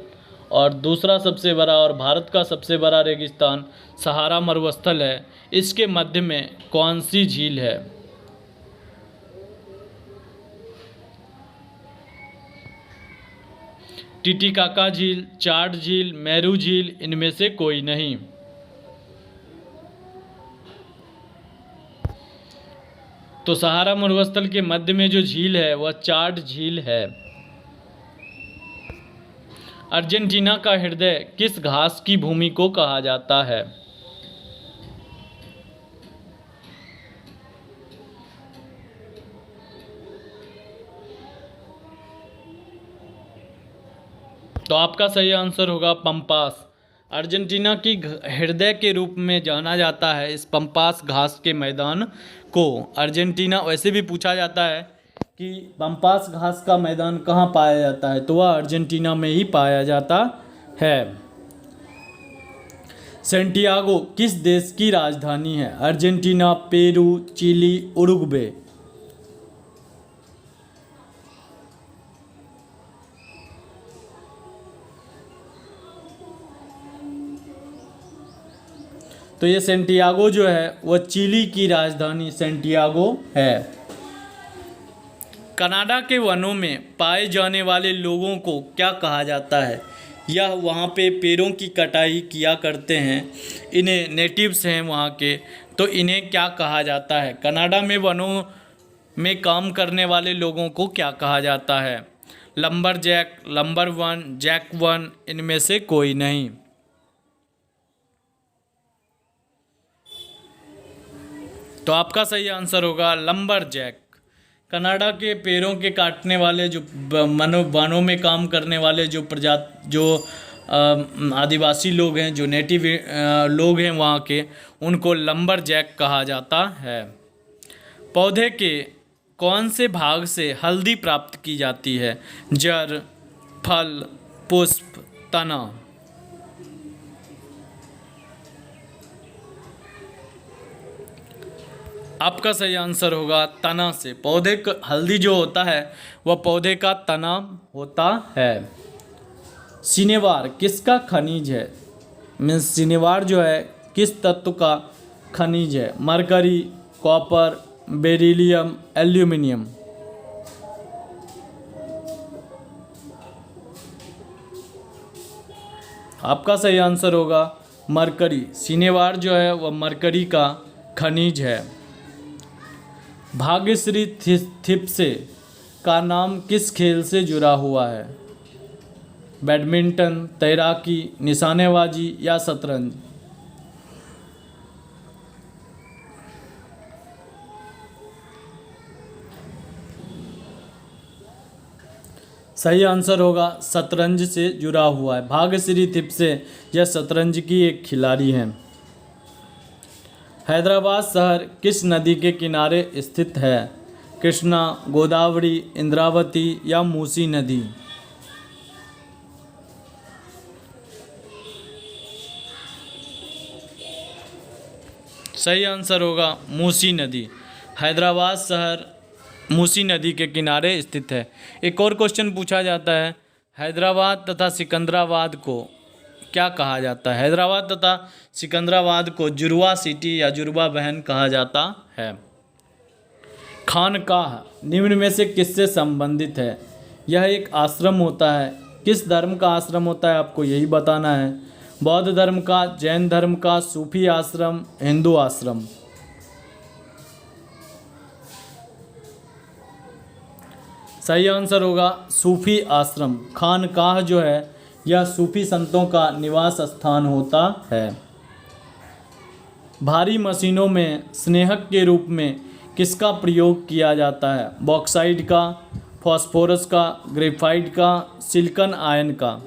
और दूसरा सबसे बड़ा और भारत का सबसे बड़ा रेगिस्तान सहारा मरुस्थल है। इसके मध्य में कौन सी झील है? टिटिकाका झील, चाड झील, मेरू झील, इनमें से कोई नहीं। तो सहारा मरुस्थल के मध्य में जो झील है वह चाड झील है। अर्जेंटीना का हृदय किस घास की भूमि को कहा जाता है? तो आपका सही आंसर होगा पंपास। अर्जेंटीना की हृदय के रूप में जाना जाता है इस पंपास घास के मैदान को। अर्जेंटीना, वैसे भी पूछा जाता है कि पंपास घास का मैदान कहाँ पाया जाता है, तो वह अर्जेंटीना में ही पाया जाता है। सैंटियागो किस देश की राजधानी है? Argentina, Peru, Chile, Uruguay. तो ये सैंटियागो जो है वह चिली की राजधानी सैंटियागो है। कनाडा के वनों में पाए जाने वाले लोगों को क्या कहा जाता है? यह वहाँ पे पेड़ों की कटाई किया करते हैं, इन्हें नेटिव्स हैं वहाँ के, तो इन्हें क्या कहा जाता है? कनाडा में वनों में काम करने वाले लोगों को क्या कहा जाता है? Lumber jack, lumber one, jack one, इनमें से कोई नहीं। तो आपका सही आंसर होगा लंबर जैक। कनाडा के पेड़ों के काटने वाले जो वनों में काम करने वाले जो आदिवासी लोग हैं, जो नेटिव लोग हैं वहाँ के, उनको लंबर जैक कहा जाता है। पौधे के कौन से भाग से हल्दी प्राप्त की जाती है? जड़, फल, पुष्प, तना। आपका सही आंसर होगा तना से। पौधे का हल्दी जो होता है वह पौधे का तना होता है। सिनेवार किसका खनिज है? मीन्स सिनेवार जो है किस तत्व का खनिज है? Mercury, copper, beryllium, aluminium. आपका सही आंसर होगा मरकरी। सिनेवार जो है वह मरकरी का खनिज है। भाग्यश्री थिप्से का नाम किस खेल से जुड़ा हुआ है? बैडमिंटन, तैराकी, निशानेबाजी या शतरंज। सही आंसर होगा शतरंज से जुड़ा हुआ है। भाग्यश्री थिप्से यह शतरंज की एक खिलाड़ी हैं। हैदराबाद शहर किस नदी के किनारे स्थित है? कृष्णा, गोदावरी, इंद्रावती या मूसी नदी? सही आंसर होगा मूसी नदी। हैदराबाद शहर मूसी नदी के किनारे स्थित है। एक और क्वेश्चन पूछा जाता है, हैदराबाद तथा सिकंदराबाद को क्या कहा जाता है? हैदराबाद तथा सिकंदराबाद को जुड़वा सिटी या जुड़वा बहन कहा जाता है। खानकाह निम्न में से किससे संबंधित है? यह एक आश्रम होता है। किस धर्म का आश्रम होता है आपको यही बताना है। बौद्ध धर्म का, जैन धर्म का, सूफी आश्रम, हिंदू आश्रम? सही आंसर होगा सूफी आश्रम। खानकाह जो है यह सूफी संतों का निवास स्थान होता है। भारी मशीनों में स्नेहक के रूप में किसका प्रयोग किया जाता है? बॉक्साइट का, फास्फोरस का, ग्रेफाइट का, सिलिकॉन आयन का?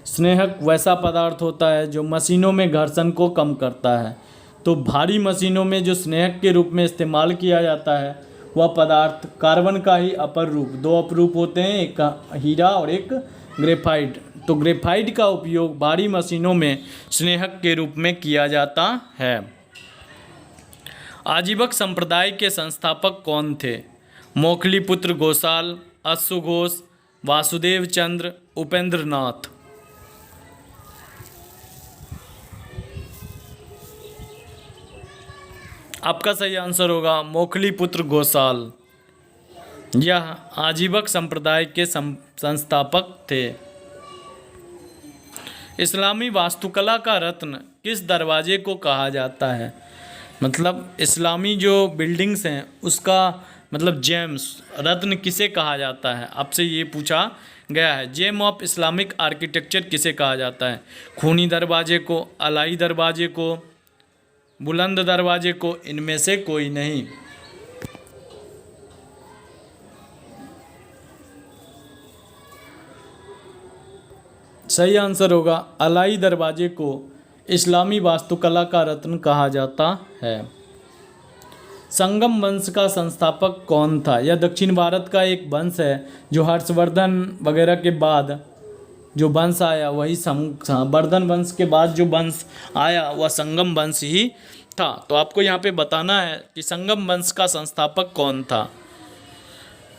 स्नेहक वैसा पदार्थ होता है जो मशीनों में घर्षण को कम करता है। तो भारी मशीनों में जो स्नेहक के रूप में इस्तेमाल किया जाता है वह पदार्थ कार्बन का ही अपर रूप, दो अपरूप होते हैं, एक हीरा और एक ग्रेफाइट। तो ग्रेफाइट का उपयोग भारी मशीनों में स्नेहक के रूप में किया जाता है। आजीवक संप्रदाय के संस्थापक कौन थे? मोखलीपुत्र घोषाल, अश्व घोष, वासुदेव चंद्र, उपेंद्र नाथ? आपका सही आंसर होगा मोखलीपुत्र घोषाल। यह आजीवक संप्रदाय के संस्थापक थे। इस्लामी वास्तुकला का रत्न किस दरवाजे को कहा जाता है? मतलब इस्लामी जो बिल्डिंग्स हैं उसका मतलब जेम्स, रत्न किसे कहा जाता है? आपसे ये पूछा गया है। जेम ऑफ इस्लामिक आर्किटेक्चर किसे कहा जाता है? खूनी दरवाजे को, अलाई दरवाजे को, बुलंद दरवाजे को, इनमें से कोई नहीं? सही आंसर होगा अलाई दरवाजे को इस्लामी वास्तुकला का रत्न कहा जाता है। संगम वंश का संस्थापक कौन था? यह दक्षिण भारत का एक वंश है जो हर्षवर्धन वगैरह के बाद जो वंश आया वही वर्धन वंश के बाद जो वंश आया वह संगम वंश ही था। तो आपको यहाँ पे बताना है कि संगम वंश का संस्थापक कौन था।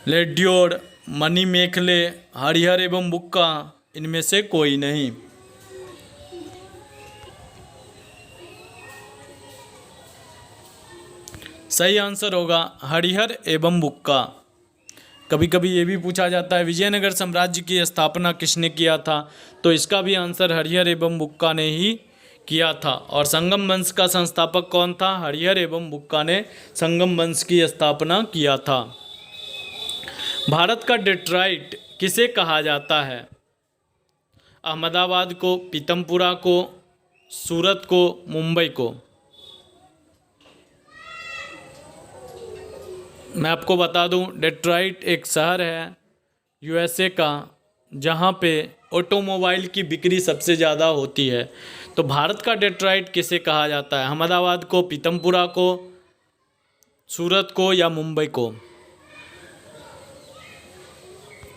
लेड्योर, मणिमेखले, हरिहर एवं बुक्का, इनमें से कोई नहीं? सही आंसर होगा हरिहर एवं बुक्का। कभी कभी ये भी पूछा जाता है विजयनगर साम्राज्य की स्थापना किसने किया था? तो इसका भी आंसर हरिहर एवं बुक्का ने ही किया था। और संगम वंश का संस्थापक कौन था? हरिहर एवं बुक्का ने संगम वंश की स्थापना किया था। भारत का डेट्रॉइट किसे कहा जाता है? अहमदाबाद को, पीतमपुरा को, सूरत को, मुंबई को? मैं आपको बता दूं डेट्रॉइट एक शहर है यूएसए का जहां पे ऑटोमोबाइल की बिक्री सबसे ज़्यादा होती है। तो भारत का डेट्रॉइट किसे कहा जाता है? अहमदाबाद को, पीतमपुरा को, सूरत को या मुंबई को?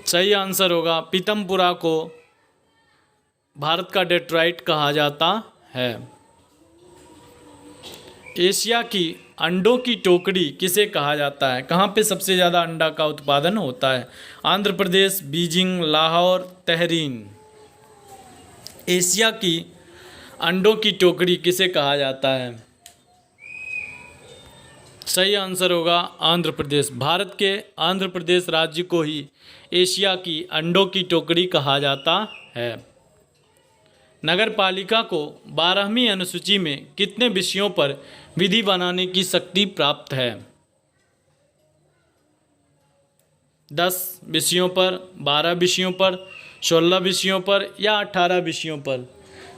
सही आंसर होगा पीतमपुरा को भारत का डेट्रॉइट कहा जाता है। एशिया की अंडों की टोकरी किसे कहा जाता है? कहाँ पे सबसे ज़्यादा अंडा का उत्पादन होता है? Andhra Pradesh, Beijing, Lahore, Tehran? Asia की अंडों की टोकरी किसे कहा जाता है? सही आंसर होगा आंध्र प्रदेश। भारत के आंध्र प्रदेश राज्य को ही एशिया की अंडों की टोकरी कहा जाता है। नगर पालिका को 12वीं अनुसूची में कितने विषयों पर विधि बनाने की शक्ति प्राप्त है? 10 विषयों पर, 12 विषयों पर, 16 विषयों पर या 18 विषयों पर?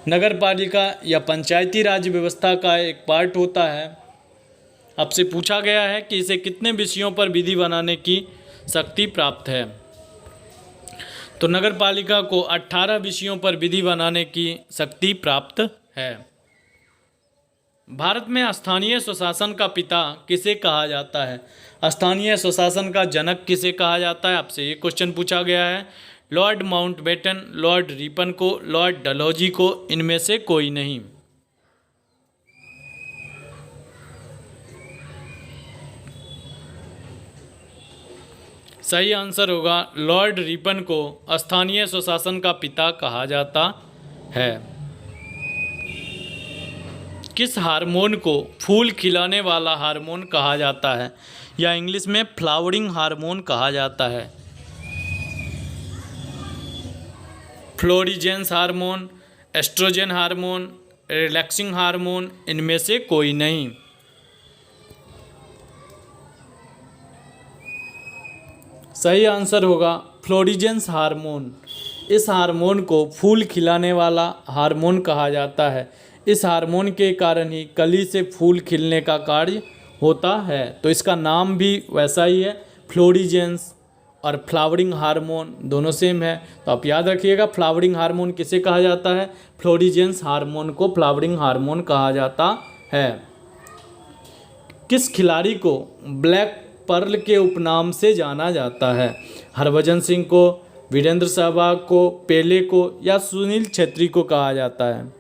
नगर पालिका या पंचायती राज व्यवस्था का एक पार्ट होता है। आपसे पूछा गया है कि इसे कितने विषयों पर विधि बनाने की शक्ति प्राप्त है। तो नगर पालिका को 18 विषयों पर विधि बनाने की शक्ति प्राप्त है। भारत में स्थानीय स्वशासन का पिता किसे कहा जाता है? स्थानीय स्वशासन का जनक किसे कहा जाता है? आपसे ये क्वेश्चन पूछा गया है। लॉर्ड माउंटबेटन, लॉर्ड रिपन को, लॉर्ड डलहौजी को, इनमें से कोई नहीं। सही आंसर होगा लॉर्ड रिपन को स्थानीय स्वशासन का पिता कहा जाता है। किस हार्मोन को फूल खिलाने वाला हार्मोन कहा जाता है, या इंग्लिश में फ्लावरिंग हार्मोन कहा जाता है? Florigens hormone, estrogen hormone, relaxing hormone, इनमें से कोई नहीं। सही आंसर होगा फ्लोरिजेंस हार्मोन। इस हार्मोन को फूल खिलाने वाला हार्मोन कहा जाता है। इस हार्मोन के कारण ही कली से फूल खिलने का कार्य होता है। तो इसका नाम भी वैसा ही है, फ्लोरिजेंस। और फ्लावरिंग हार्मोन दोनों सेम है। तो आप याद रखिएगा फ्लावरिंग हार्मोन किसे कहा जाता है? फ्लोरिजेंस हार्मोन को फ्लावरिंग हार्मोन कहा जाता है। किस खिलाड़ी को ब्लैक पर्ल के उपनाम से जाना जाता है? हरभजन सिंह को, वीरेंद्र सहवाग को, पेले को, या सुनील छेत्री को कहा जाता है?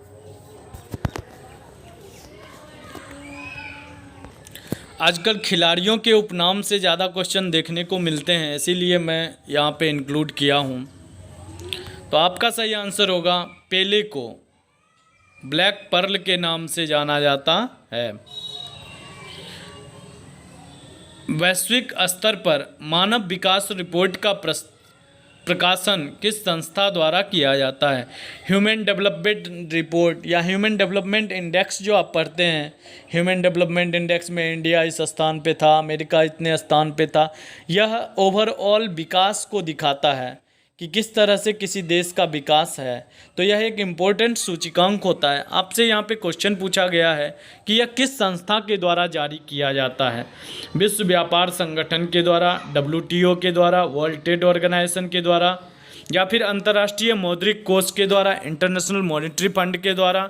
आजकल खिलाड़ियों के उपनाम से ज़्यादा क्वेश्चन देखने को मिलते हैं, इसीलिए मैं यहाँ पे इंक्लूड किया हूँ। तो आपका सही आंसर होगा पेले को ब्लैक पर्ल के नाम से जाना जाता है। वैश्विक स्तर पर मानव विकास रिपोर्ट का प्रकाशन किस संस्था द्वारा किया जाता है? ह्यूमन डेवलपमेंट रिपोर्ट या ह्यूमन डेवलपमेंट इंडेक्स जो आप पढ़ते हैं, ह्यूमन डेवलपमेंट इंडेक्स में इंडिया इस स्थान पे था, अमेरिका इतने स्थान पे था। यह ओवरऑल विकास को दिखाता है कि किस तरह से किसी देश का विकास है। तो यह एक इम्पोर्टेंट सूचकांक होता है। आपसे यहाँ पे क्वेश्चन पूछा गया है कि यह किस संस्था के द्वारा जारी किया जाता है? विश्व व्यापार संगठन के द्वारा, WTO के द्वारा, वर्ल्ड ट्रेड ऑर्गेनाइजेशन के द्वारा, या फिर अंतर्राष्ट्रीय मौद्रिक कोष के द्वारा, इंटरनेशनल मॉनेटरी फंड के द्वारा,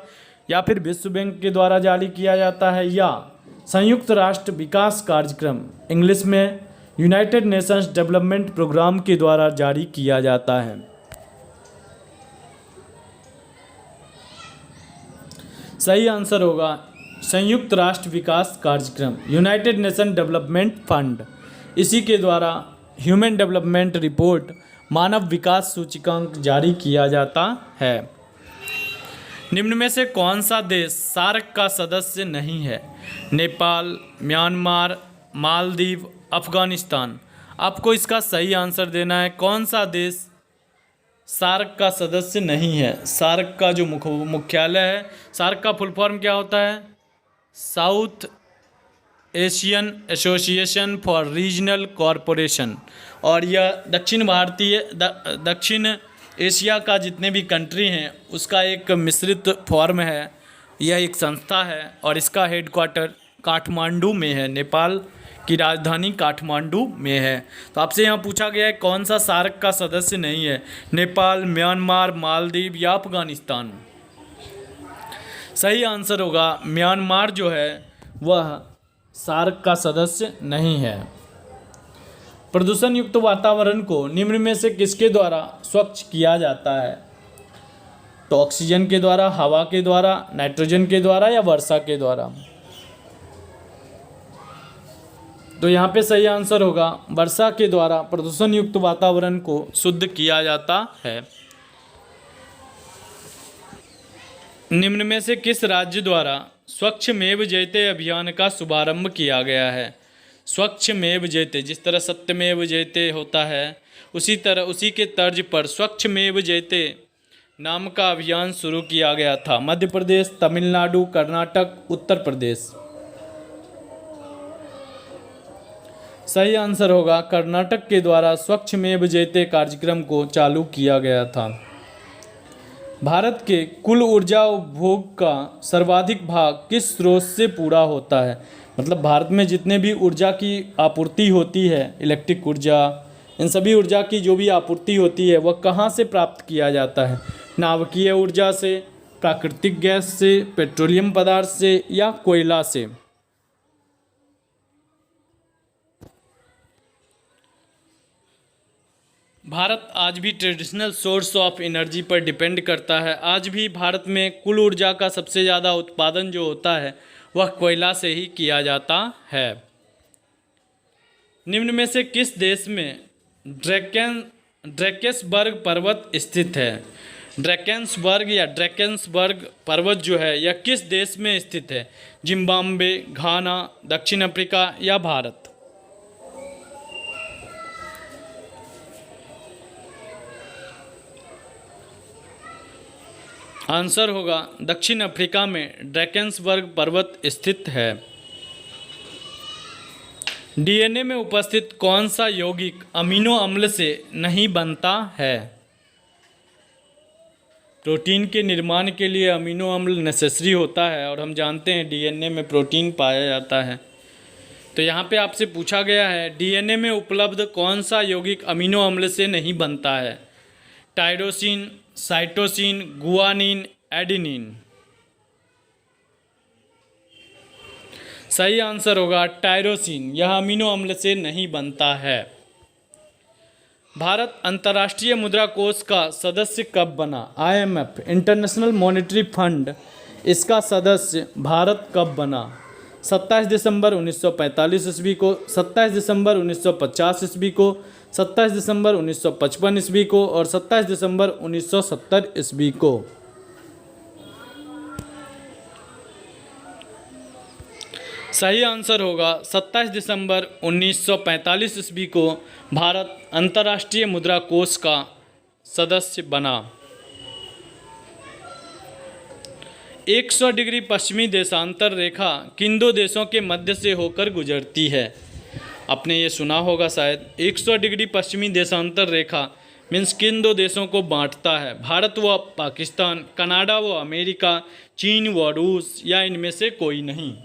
या फिर विश्व बैंक के द्वारा जारी किया जाता है, या संयुक्त राष्ट्र विकास कार्यक्रम इंग्लिश में यूनाइटेड नेशंस डेवलपमेंट प्रोग्राम के द्वारा जारी किया जाता है? सही आंसर होगा संयुक्त राष्ट्र विकास कार्यक्रम, यूनाइटेड नेशन डेवलपमेंट फंड। इसी के द्वारा ह्यूमन डेवलपमेंट रिपोर्ट, मानव विकास सूचकांक जारी किया जाता है। निम्न में से कौन सा देश सार्क का सदस्य नहीं है? नेपाल, म्यांमार, मालदीव, अफगानिस्तान। आपको इसका सही आंसर देना है। कौन सा देश सार्क का सदस्य नहीं है? सार्क का जो मुख्यालय है, सार्क का फुल फॉर्म क्या होता है? South Asian association for regional corporation. और यह दक्षिण एशिया का जितने भी कंट्री हैं उसका एक मिश्रित फॉर्म है। यह एक संस्था है और इसका हेडक्वार्टर काठमांडू में है, नेपाल की राजधानी काठमांडू में है। तो आपसे यहाँ पूछा गया है कौन सा सार्क का सदस्य नहीं है? नेपाल, म्यांमार, मालदीव या अफगानिस्तान। सही आंसर होगा म्यांमार जो है वह सार्क का सदस्य नहीं है। प्रदूषण युक्त वातावरण को निम्न में से किसके द्वारा स्वच्छ किया जाता है? तो ऑक्सीजन के द्वारा, हवा के द्वारा, नाइट्रोजन के द्वारा, या वर्षा के द्वारा? तो यहाँ पे सही आंसर होगा वर्षा के द्वारा प्रदूषण युक्त वातावरण को शुद्ध किया जाता है। निम्न में से किस राज्य द्वारा स्वच्छमेव जयते अभियान का शुभारंभ किया गया है? स्वच्छमेव जयते, जिस तरह सत्यमेव जयते होता है उसी के तर्ज पर स्वच्छमेव जयते नाम का अभियान शुरू किया गया था। मध्य प्रदेश, तमिलनाडु, कर्नाटक, उत्तर प्रदेश। सही आंसर होगा कर्नाटक के द्वारा स्वच्छमेव जयते कार्यक्रम को चालू किया गया था। भारत के कुल ऊर्जा उपभोग का सर्वाधिक भाग किस स्रोत से पूरा होता है? मतलब भारत में जितने भी ऊर्जा की आपूर्ति होती है, इलेक्ट्रिक ऊर्जा, इन सभी ऊर्जा की जो भी आपूर्ति होती है वह कहाँ से प्राप्त किया जाता है? नाभिकीय ऊर्जा से, प्राकृतिक गैस से, पेट्रोलियम पदार्थ से या कोयला से? भारत आज भी ट्रेडिशनल सोर्स ऑफ एनर्जी पर डिपेंड करता है। आज भी भारत में कुल ऊर्जा का सबसे ज़्यादा उत्पादन जो होता है वह कोयला से ही किया जाता है। निम्न में से किस देश में ड्रैकेंसबर्ग पर्वत स्थित है? ड्रैकेंसबर्ग या ड्रैकेंसबर्ग पर्वत जो है यह किस देश में स्थित है? जिम्बाब्वे, घाना, दक्षिण अफ्रीका या भारत? आंसर होगा दक्षिण अफ्रीका में ड्रैकेंसबर्ग पर्वत स्थित है। डीएनए में उपस्थित कौन सा यौगिक अमीनो अम्ल से नहीं बनता है? प्रोटीन के निर्माण के लिए अमीनो अम्ल नेसेसरी होता है और हम जानते हैं डीएनए में प्रोटीन पाया जाता है। तो यहाँ पे आपसे पूछा गया है डीएनए में उपलब्ध कौन सा यौगिक अमीनो अम्ल से नहीं बनता है? Tyrosine, cytosine, guanine, adenine? सही आंसर होगा टायरोसिन, यह अमीनो अम्ल से नहीं बनता है। भारत अंतर्राष्ट्रीय मुद्रा कोष का सदस्य कब बना? आईएमएफ, इंटरनेशनल मॉनेटरी फंड, इसका सदस्य भारत कब बना? 27 दिसंबर 1945 ईस्वी को, 27 दिसंबर 1950 ईस्वी को, 27 दिसंबर 1955 ईस्वी को और 27 दिसंबर 1970 ईस्वी को? सही आंसर होगा 27 दिसंबर 1945 ईस्वी को भारत अंतर्राष्ट्रीय मुद्रा कोष का सदस्य बना। 100 डिग्री पश्चिमी देशांतर रेखा किन दो देशों के मध्य से होकर गुजरती है? आपने ये सुना होगा शायद। 100 डिग्री पश्चिमी देशांतर रेखा मीन्स किन दो देशों को बांटता है? भारत व पाकिस्तान, कनाडा व अमेरिका, चीन व रूस या इनमें से कोई नहीं?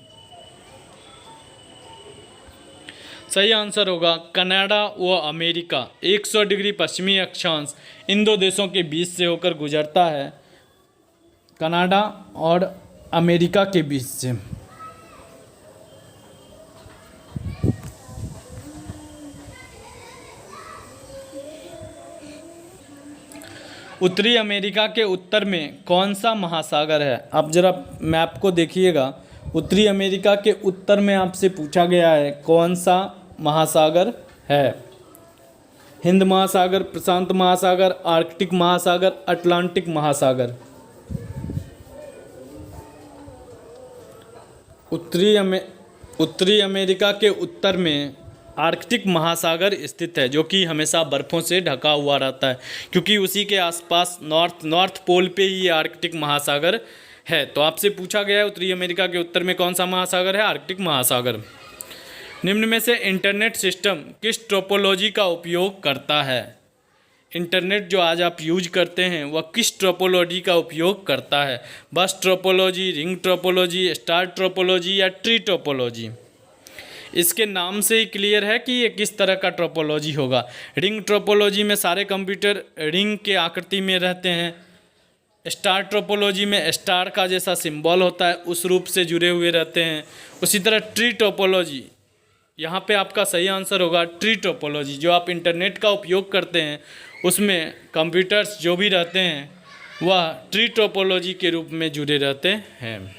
सही आंसर होगा कनाडा व अमेरिका। 100 डिग्री पश्चिमी अक्षांश इन दो देशों के बीच से होकर गुजरता है, कनाडा और अमेरिका के बीच से। उत्तरी अमेरिका के उत्तर में कौन सा महासागर है? आप जरा मैप को देखिएगा। उत्तरी अमेरिका के उत्तर में आपसे पूछा गया है कौन सा महासागर है? हिंद महासागर, प्रशांत महासागर, आर्कटिक महासागर, अटलांटिक महासागर? उत्तरी अमेरिका के उत्तर में आर्कटिक महासागर स्थित है, जो कि हमेशा बर्फ़ों से ढका हुआ रहता है, क्योंकि उसी के आसपास नॉर्थ पोल पे ही ये आर्कटिक महासागर है। तो आपसे पूछा गया है उत्तरी अमेरिका के उत्तर में कौन सा महासागर है? आर्कटिक महासागर। निम्न में से इंटरनेट सिस्टम किस टोपोलॉजी का उपयोग करता है? इंटरनेट जो आज आप यूज करते हैं वह किस टोपोलॉजी का उपयोग करता है? बस topology, ring topology, star topology या ट्री टोपोलॉजी? इसके नाम से ही क्लियर है कि ये किस तरह का टोपोलॉजी होगा। रिंग टोपोलॉजी में सारे कंप्यूटर रिंग के आकृति में रहते हैं। स्टार टोपोलॉजी में स्टार का जैसा सिंबल होता है उस रूप से जुड़े हुए रहते हैं। उसी तरह ट्री टोपोलॉजी, यहाँ पे आपका सही आंसर होगा ट्री टोपोलॉजी। जो आप इंटरनेट का उपयोग करते हैं उसमें कंप्यूटर्स जो भी रहते हैं वह ट्री टोपोलॉजी के रूप में जुड़े रहते हैं।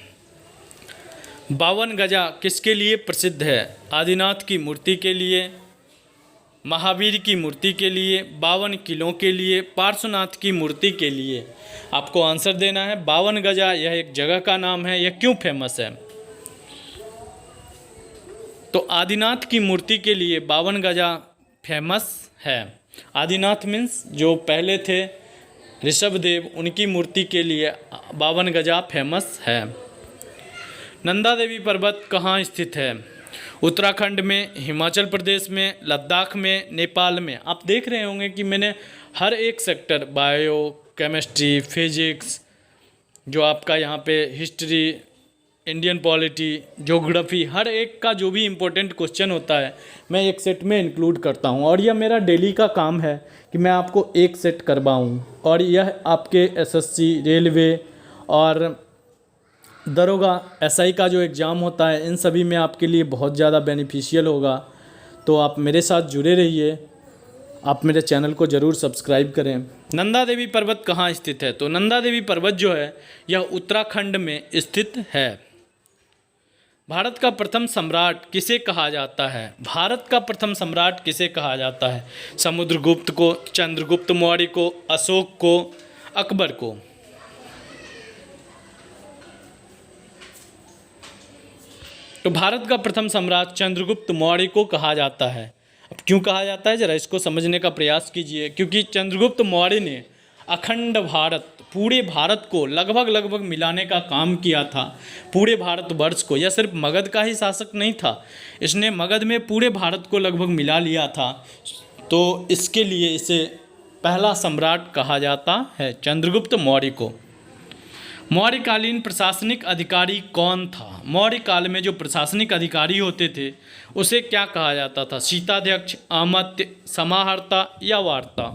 52 गजा किसके लिए प्रसिद्ध है? आदिनाथ की मूर्ति के लिए, महावीर की मूर्ति के लिए, 52 किलों के लिए, पार्श्वनाथ की मूर्ति के लिए? आपको आंसर देना है। 52 गजा यह एक जगह का नाम है। यह क्यों फेमस है? तो आदिनाथ की मूर्ति के लिए 52 गजा फेमस है। आदिनाथ मीन्स जो पहले थे ऋषभदेव, उनकी मूर्ति के लिए 52 गजा फेमस है। नंदा देवी पर्वत कहाँ स्थित है? उत्तराखंड में, हिमाचल प्रदेश में, लद्दाख में, नेपाल में? आप देख रहे होंगे कि मैंने हर एक सेक्टर, बायो, केमिस्ट्री, फिजिक्स, जो आपका यहाँ पे हिस्ट्री, इंडियन पॉलिटी, ज्योग्राफी, हर एक का जो भी इम्पोर्टेंट क्वेश्चन होता है मैं एक सेट में इंक्लूड करता हूँ। और यह मेरा डेली का काम है कि मैं आपको एक सेट करवाऊँ। और यह आपके एसएससी, रेलवे और दरोगा, एसआई का जो एग्ज़ाम होता है, इन सभी में आपके लिए बहुत ज़्यादा बेनिफिशियल होगा। तो आप मेरे साथ जुड़े रहिए। आप मेरे चैनल को ज़रूर सब्सक्राइब करें। नंदा देवी पर्वत कहाँ स्थित है? तो नंदा देवी पर्वत जो है यह उत्तराखंड में स्थित है। भारत का प्रथम सम्राट किसे कहा जाता है? भारत का प्रथम सम्राट किसे कहा जाता है? समुद्रगुप्त को, चंद्रगुप्त मौर्य को, अशोक को, अकबर को? तो भारत का प्रथम सम्राट चंद्रगुप्त मौर्य को कहा जाता है। अब क्यों कहा जाता है, जरा इसको समझने का प्रयास कीजिए। क्योंकि चंद्रगुप्त मौर्य ने अखंड भारत, पूरे भारत को लगभग मिलाने का काम किया था। पूरे भारतवर्ष को, यह सिर्फ मगध का ही शासक नहीं था, इसने मगध में पूरे भारत को लगभग मिला लिया था। तो इसके लिए इसे पहला सम्राट कहा जाता है, चंद्रगुप्त मौर्य को। मौर्यकालीन प्रशासनिक अधिकारी कौन था? मौर्य काल में जो प्रशासनिक अधिकारी होते थे उसे क्या कहा जाता था? शीताध्यक्ष, अमात्य, समाहर्ता या वार्ता?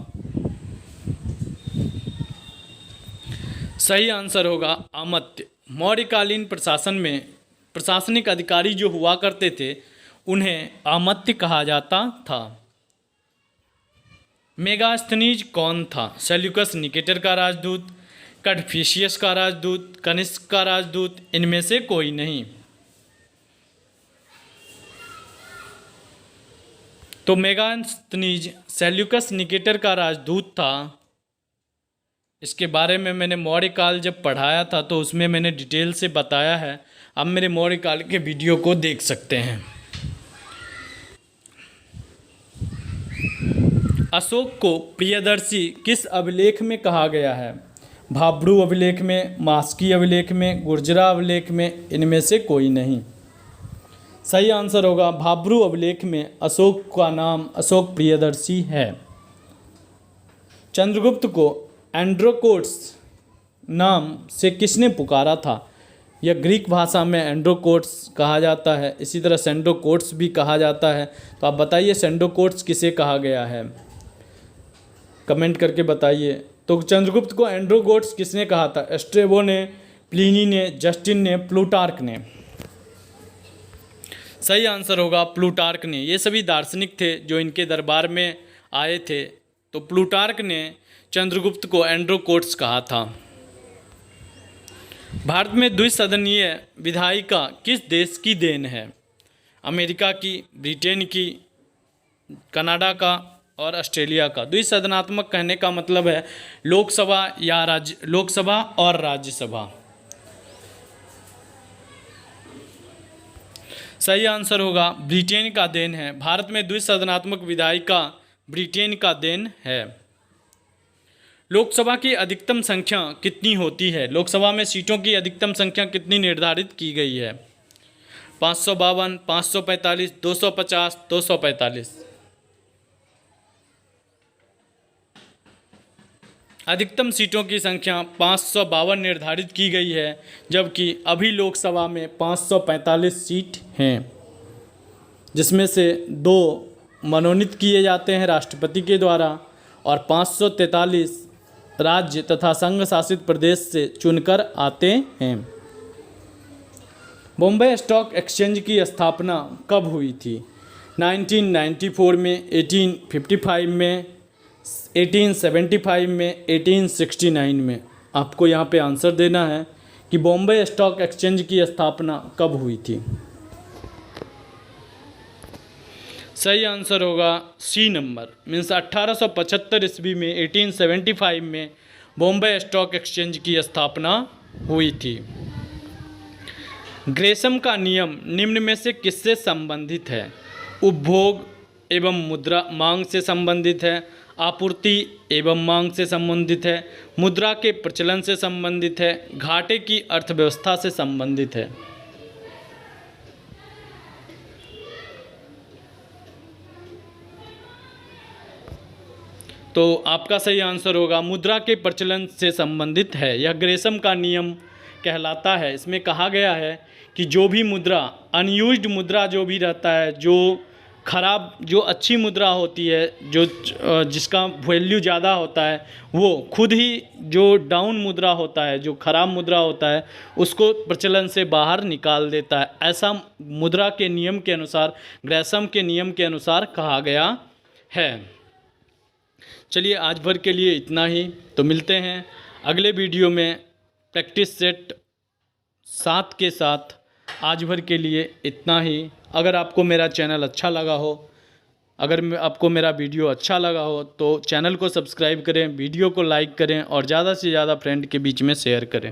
सही आंसर होगा अमात्य। मौर्यकालीन प्रशासन में प्रशासनिक अधिकारी जो हुआ करते थे उन्हें अमात्य कहा जाता था। मेगास्थनीज कौन था? सेल्यूकस निकेटर का राजदूत, कन्फ्यूशियस का राजदूत, कनिष्क का राजदूत, इनमें से कोई नहीं। तो मेगास्थनीज सेल्यूकस निकेटर का राजदूत था। इसके बारे में मैंने मौर्य काल जब पढ़ाया था तो उसमें मैंने डिटेल से बताया है। आप मेरे मौर्य काल के वीडियो को देख सकते हैं। अशोक को प्रियदर्शी किस अभिलेख में कहा गया है? भाब्रू अभिलेख में, मास्की अभिलेख में, गुर्जरा अभिलेख में, इनमें से कोई नहीं। सही आंसर होगा भाब्रू अभिलेख में अशोक का नाम अशोक प्रियदर्शी है। चंद्रगुप्त को एंड्रोकोट्स नाम से किसने पुकारा था? यह ग्रीक भाषा में एंड्रोकोट्स कहा जाता है, इसी तरह सेंडोकोट्स भी कहा जाता है। तो आप बताइए सेंडोकोट्स किसे कहा गया है, कमेंट करके बताइए। तो चंद्रगुप्त को एंड्रोकोट्स किसने कहा था? एस्ट्रेबो ने, प्लिनी ने, जस्टिन ने, प्लूटार्क ने? सही आंसर होगा प्लूटार्क ने। ये सभी दार्शनिक थे जो इनके दरबार में आए थे। तो प्लूटार्क ने चंद्रगुप्त को एंड्रोकोट्स कहा था। भारत में द्विसदनीय विधायिका किस देश की देन है? अमेरिका की, ब्रिटेन की, कनाडा का और ऑस्ट्रेलिया का। द्विसदनात्मक कहने का मतलब है लोकसभा या लोकसभा और राज्यसभा। सही आंसर होगा ब्रिटेन का देन है। भारत में द्विसदनात्मक विधायिका ब्रिटेन का देन है। लोकसभा की अधिकतम संख्या कितनी होती है? लोकसभा में सीटों की अधिकतम संख्या कितनी निर्धारित की गई है? 552, 545, 250, 245? अधिकतम सीटों की संख्या 552 निर्धारित की गई है, जबकि अभी लोकसभा में 545 सीट हैं, जिसमें से 2 मनोनीत किए जाते हैं राष्ट्रपति के द्वारा और 543 राज्य तथा संघ शासित प्रदेश से चुनकर आते हैं। बॉम्बे स्टॉक एक्सचेंज की स्थापना कब हुई थी? 1994 में, 1855 में, 1875 में, 1869 में? आपको यहाँ पे आंसर देना है कि बॉम्बे स्टॉक एक्सचेंज की स्थापना कब हुई थी। सही आंसर होगा सी नंबर, मीन्स 1875 ईस्वी में, 1875 में बॉम्बे स्टॉक एक्सचेंज की स्थापना हुई थी। ग्रेशम का नियम निम्न में से किससे संबंधित है? उपभोग एवं मुद्रा मांग से संबंधित है, आपूर्ति एवं मांग से संबंधित है, मुद्रा के प्रचलन से संबंधित है, घाटे की अर्थव्यवस्था से संबंधित है? तो आपका सही आंसर होगा मुद्रा के प्रचलन से संबंधित है। यह ग्रेसम का नियम कहलाता है। इसमें कहा गया है कि जो भी मुद्रा, अनयूज्ड मुद्रा जो भी रहता है, जो अच्छी मुद्रा होती है, जिसका वैल्यू ज़्यादा होता है, वो खुद ही जो डाउन मुद्रा होता है, जो खराब मुद्रा होता है, उसको प्रचलन से बाहर निकाल देता है। ऐसा मुद्रा के नियम के अनुसार, ग्रेसम के नियम के अनुसार कहा गया है। चलिए आज भर के लिए इतना ही। तो मिलते हैं अगले वीडियो में प्रैक्टिस सेट 7 के साथ। आज भर के लिए इतना ही। अगर आपको मेरा चैनल अच्छा लगा हो, अगर आपको मेरा वीडियो अच्छा लगा हो तो चैनल को सब्सक्राइब करें, वीडियो को लाइक करें और ज़्यादा से ज़्यादा फ्रेंड के बीच में शेयर करें।